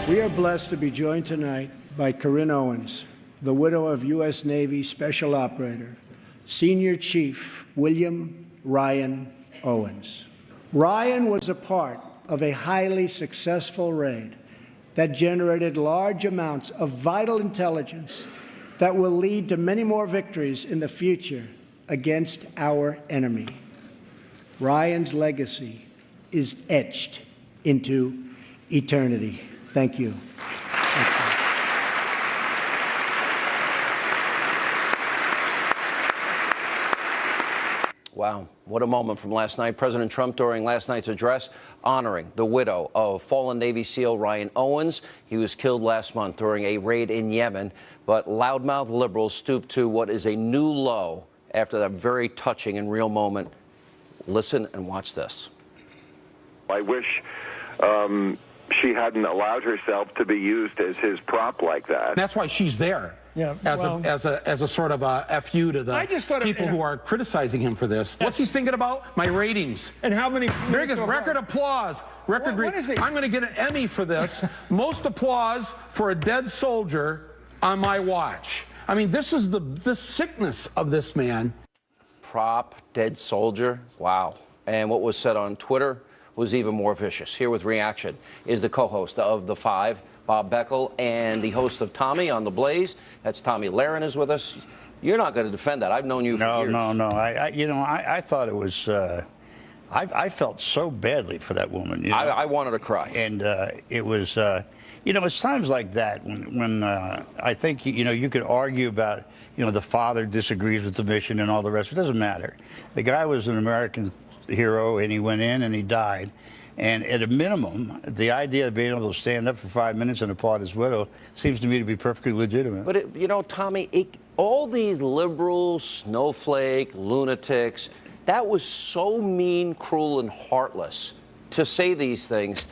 We are blessed to be joined tonight by Corinne Owens, the widow of U.S. Navy Special Operator, Senior Chief William Ryan Owens. Ryan was a part of a highly successful raid that generated large amounts of vital intelligence that will lead to many more victories in the future against our enemy. Ryan's legacy is etched into eternity. Thank you. Wow, what a moment from last night. President Trump, during last night's address, honoring the widow of fallen Navy SEAL Ryan Owens. He was killed last month during a raid in Yemen, but loudmouth liberals stooped to what is a new low after that very touching and real moment. Listen and watch this. I wish she hadn't allowed herself to be used as his prop like that. That's why she's there. Yeah, as a sort of a FU to the people who are criticizing him for this. Yes. What's he thinking about? My ratings. And how many? Record applause. What is it? I'm going to get an Emmy for this. Most applause for a dead soldier on my watch. I mean, this is the sickness of this man. Prop, dead soldier. Wow. And what was said on Twitter was even more vicious. Here with reaction is the co-host of The Five, Bob Beckel, and the host of Tommy on The Blaze. That's Tommy Lahren is with us. You're not going to defend that. I've known you for years. No. I thought it was. I felt so badly for that woman. You know? I wanted to cry. And it was. It's times like that when I think you could argue about the father disagrees with the mission and all the rest. It doesn't matter. The guy was an American hero, and he went in and he died. And at a minimum, the idea of being able to stand up for 5 minutes and applaud his widow seems to me to be perfectly legitimate. But, Tommy, all these liberals, snowflake, lunatics, that was so mean, cruel, and heartless to say these things.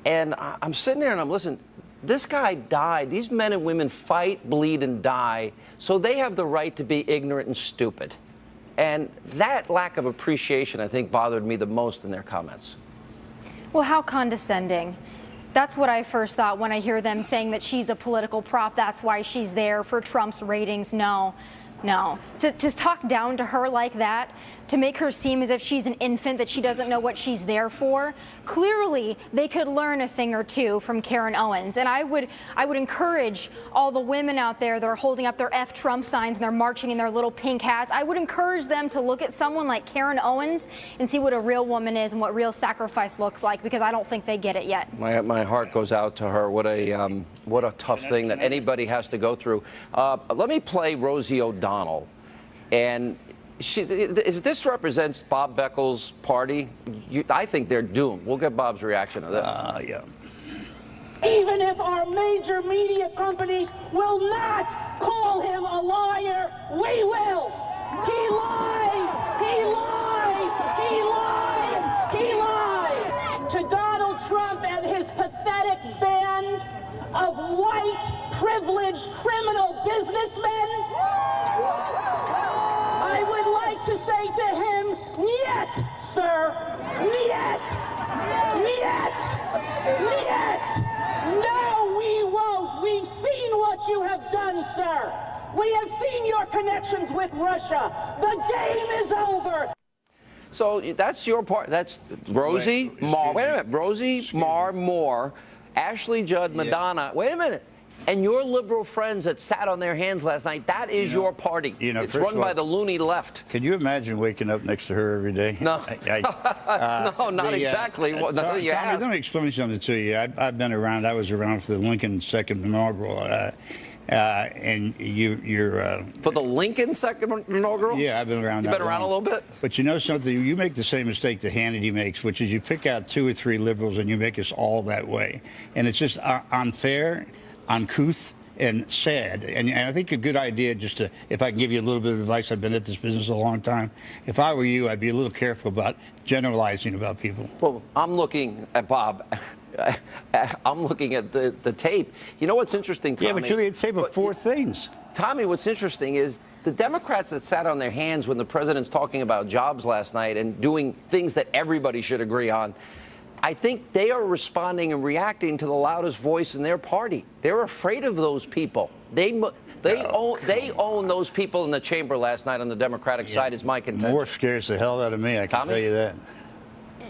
And I'm sitting there and I'm listening. This guy died. These men and women fight, bleed, and die, so they have the right to be ignorant and stupid. And that lack of appreciation, I think, bothered me the most in their comments. Well, how condescending. That's what I first thought when I hear them saying that she's a political prop. That's why she's there for Trump's ratings. No. To talk down to her like that, to make her seem as if she's an infant, that she doesn't know what she's there for. Clearly, they could learn a thing or two from Karen Owens. And I would encourage all the women out there that are holding up their F Trump signs and they're marching in their little pink hats. I would encourage them to look at someone like Karen Owens and see what a real woman is and what real sacrifice looks like, because I don't think they get it yet. My heart goes out to her. What a tough thing that anybody has to go through. Let me play Rosie O'Donnell. And if this represents Bob Beckel's party, I think they're doomed. We'll get Bob's reaction to this. Yeah. Even if our major media companies will not call him a liar, we will. He lies. He lies. He lies. He lied. To Donald Trump and his pathetic band of white, privileged, criminal businessmen, I would like to say to him, niet, sir, niet, niet, niet. No, we won't. We've seen what you have done, sir. We have seen your connections with Russia. The game is over. So that's your part. That's Rosie Marr. Wait a minute. Rosie Marr Moore, Ashley Judd, Madonna. Wait a minute. And your liberal friends that sat on their hands last night, that is your party. It's run by the loony left. Can you imagine waking up next to her every day? No. No, not exactly. Tommy, let me explain something to you. I've been around. I was around for the Lincoln second inaugural. And you're for the Lincoln second inaugural? Yeah, I've been around. You've been around a little bit? But you know something? You make the same mistake that Hannity makes, which is you pick out 2 or 3 liberals and you make us all that way. And it's just unfair, uncouth, and sad. And I think a good idea, just to, if I can give you a little bit of advice, I've been at this business a long time. If I were you, I'd be a little careful about generalizing about people. Well, I'm looking at Bob. I'm looking at the tape. You know what's interesting, Tommy? Yeah, but you had a tape of 4 things. Tommy, what's interesting is the Democrats that sat on their hands when the president's talking about jobs last night and doing things that everybody should agree on, I think they are responding and reacting to the loudest voice in their party. They're afraid of those people. They own those people in the chamber last night on the Democratic side, is my contention. More scares the hell out of me, I can tell you that.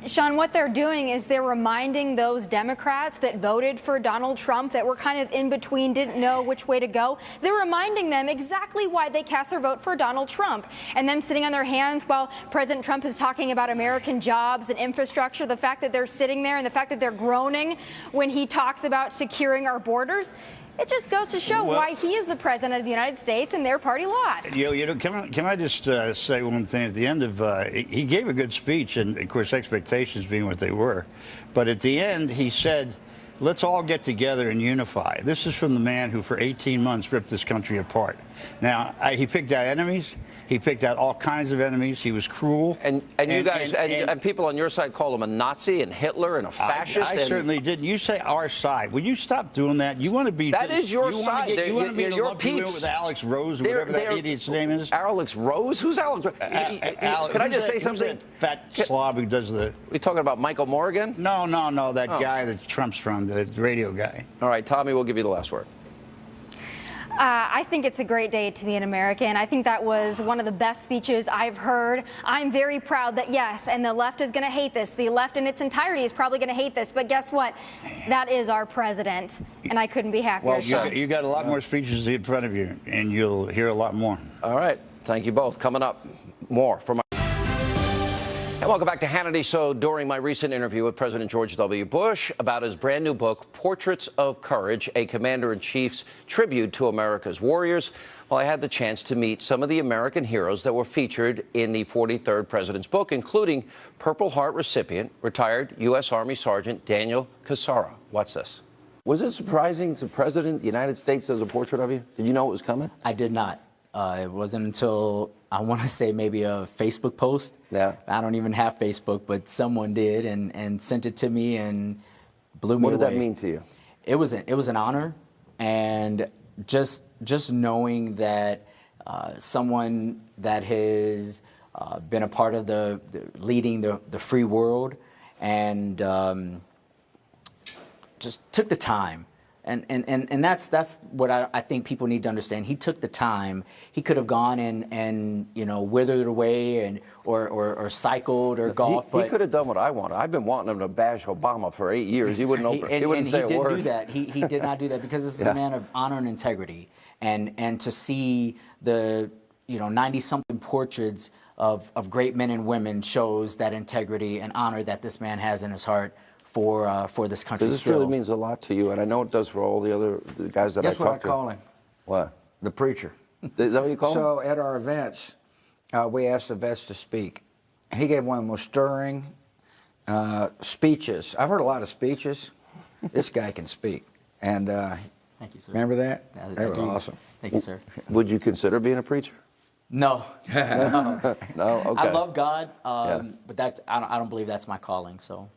Sean, what they're doing is they're reminding those Democrats that voted for Donald Trump, that were kind of in between, didn't know which way to go. They're reminding them exactly why they cast their vote for Donald Trump, and them sitting on their hands while President Trump is talking about American jobs and infrastructure. The fact that they're sitting there and the fact that they're groaning when he talks about securing our borders. It just goes to show why he is the president of the United States and their party lost. Can I just say one thing? At the end of, he gave a good speech, and of course expectations being what they were. But at the end, he said, let's all get together and unify. This is from the man who for 18 months ripped this country apart. Now, he picked out enemies. He picked out all kinds of enemies. He was cruel. And you guys, and people on your side call him a Nazi and Hitler and a fascist. I certainly didn't. You say our side. Will you stop doing that? You want to be... That is your side. You want me to lump you in with Alex Rose or whatever that idiot's name is? Alex Rose? Who's Alex Rose? Can I just say something? That fat slob who does the... We talking about Michael Morgan? No, that guy that Trump's from, the radio guy. All right, Tommy, we'll give you the last word. I think it's a great day to be an American. I think that was one of the best speeches I've heard. I'm very proud that, yes, and the left is going to hate this. The left in its entirety is probably going to hate this. But guess what? That is our president, and I couldn't be happier. Well, you got a lot more speeches in front of you, and you'll hear a lot more. All right. Thank you both. Coming up, more from our... And welcome back to Hannity. So during my recent interview with President George W. Bush about his brand new book, Portraits of Courage, a Commander-in-Chief's tribute to America's warriors, well, I had the chance to meet some of the American heroes that were featured in the 43rd President's book, including Purple Heart recipient, retired U.S. Army Sergeant Daniel Cassara. Watch this. Was it surprising the President of the United States does a portrait of you? Did you know it was coming? I did not. It wasn't until, I want to say, maybe a Facebook post. Yeah. I don't even have Facebook, but someone did and sent it to me and blew me away. What did that mean to you? It was an honor, and just knowing that someone that has been a part of the leading the free world and just took the time. And that's what I think people need to understand. He took the time. He could have gone and withered away or cycled or golfed. He could have done what I wanted. I've been wanting him to bash Obama for 8 years. He wouldn't open. He wouldn't say a word. He did do that. He did not do that because this is a man of honor and integrity. And to see the 90-something portraits of great men and women shows that integrity and honor that this man has in his heart for this country. This really means a lot to you, and I know it does for all the other guys that I talk to. Guess what I call him? What? The preacher. Is that what you call him? So at our events, we asked the vets to speak. He gave one of the most stirring speeches. I've heard a lot of speeches. This guy can speak. And thank you, sir. Remember that? That was awesome. Thank you, sir. Would you consider being a preacher? No. No. No? Okay. I love God, but I don't believe that's my calling. So.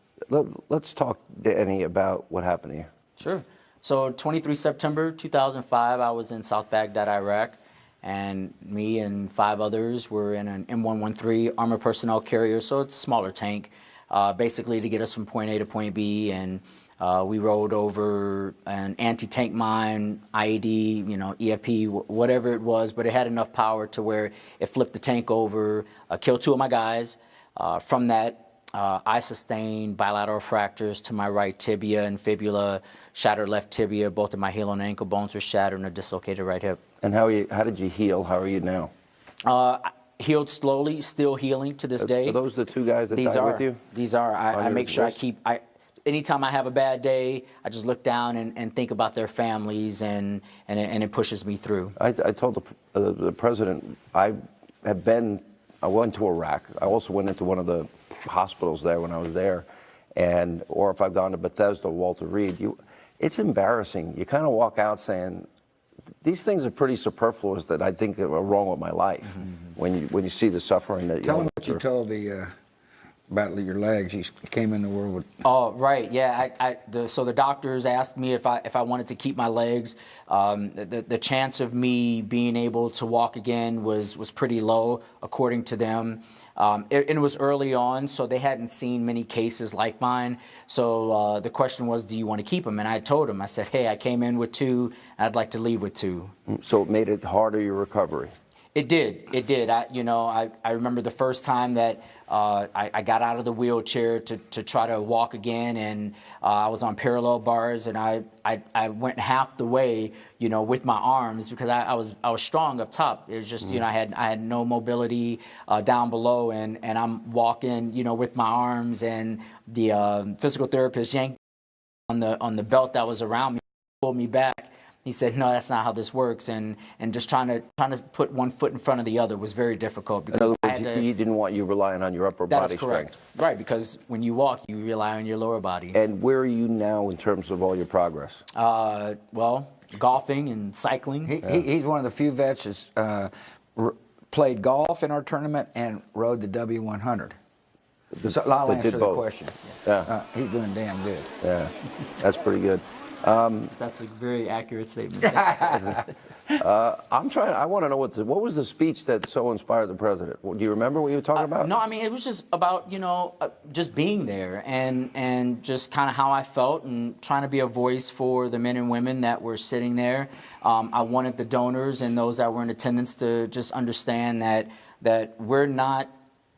Let's talk, Danny, about what happened to you. Sure. So 23 September 2005, I was in South Baghdad, Iraq, and me and 5 others were in an M113 armored personnel carrier, so it's a smaller tank, basically to get us from point A to point B, and we rode over an anti-tank mine, IED, EFP, whatever it was, but it had enough power to where it flipped the tank over, killed 2 of my guys. From that, I sustained bilateral fractures to my right tibia and fibula, shattered left tibia, both of my heel and ankle bones were shattered, and a dislocated right hip. And how did you heal? How are you now? Healed slowly, still healing to this day. Are those the 2 guys that died with you? These are. I make sure anytime I have a bad day, I just look down and think about their families, and it pushes me through. I told the president, I went to Iraq. I also went into one of the hospitals there when I was there, or if I've gone to Bethesda, Walter Reed, it's embarrassing. You kind of walk out saying, these things are pretty superfluous that I think are wrong with my life. Mm-hmm. When you see the suffering that you tell them what you told about your legs. You came in the world with. Oh, right. Yeah. So the doctors asked me if I wanted to keep my legs. The chance of me being able to walk again was pretty low, according to them. It was early on, so they hadn't seen many cases like mine. So the question was, do you want to keep them? And I told them, I said, hey, I came in with 2, and I'd like to leave with 2. So it made it harder, your recovery? It did. It did. I remember the first time that I got out of the wheelchair to try to walk again, and I was on parallel bars, and I went half the way, with my arms, because I was strong up top. It was just, I had no mobility down below, and I'm walking, with my arms, and the physical therapist yanked on the belt that was around me, pulled me back. He said, no, that's not how this works, and just trying to put one foot in front of the other was very difficult. Because in other words, he didn't want you relying on your upper body strength. That is correct. Right, because when you walk, you rely on your lower body. And where are you now in terms of all your progress? Well, golfing and cycling. He's one of the few vets that's played golf in our tournament and rode the W100. So I'll answer the question. Yes. Yeah. He's doing damn good. Yeah, that's pretty good. That's a very accurate statement. I want to know what was the speech that so inspired the president? Do you remember what you were talking about? No, I mean, it was just about, just being there and just kind of how I felt and trying to be a voice for the men and women that were sitting there. I wanted the donors and those that were in attendance to just understand that we're not,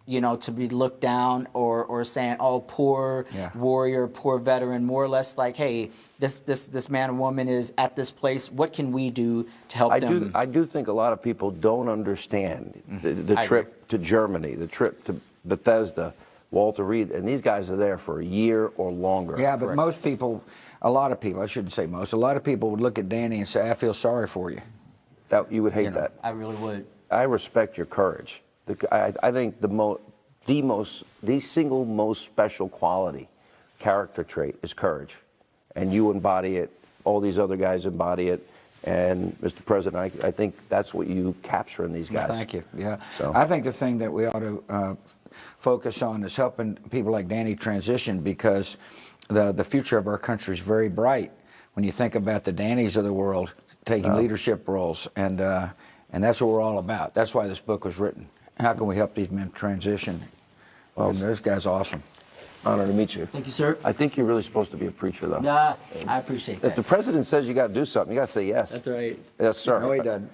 to be looked down or saying, oh, poor warrior, poor veteran, more or less like, hey, this man or woman is at this place. What can we do to help them? I do think a lot of people don't understand the trip to Germany, the trip to Bethesda, Walter Reed, and these guys are there for a year or longer. Yeah, but most people, a lot of people, I shouldn't say most, a lot of people would look at Danny and say, I feel sorry for you. You would hate that. I really would. I respect your courage. I think the single most special quality, character trait, is courage. And you embody it, all these other guys embody it, and Mr. President, I think that's what you capture in these guys. Thank you, yeah. So. I think the thing that we ought to focus on is helping people like Danny transition, because the future of our country is very bright when you think about the Dannys of the world taking leadership roles, and that's what we're all about. That's why this book was written. How can we help these men transition? Well, this guy's awesome. Honor to meet you. Thank you, sir. I think you're really supposed to be a preacher, though. Yeah, I appreciate that. If the president says you got to do something, you got to say yes. That's right. Yes, sir. No, he doesn't.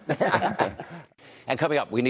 And coming up, we need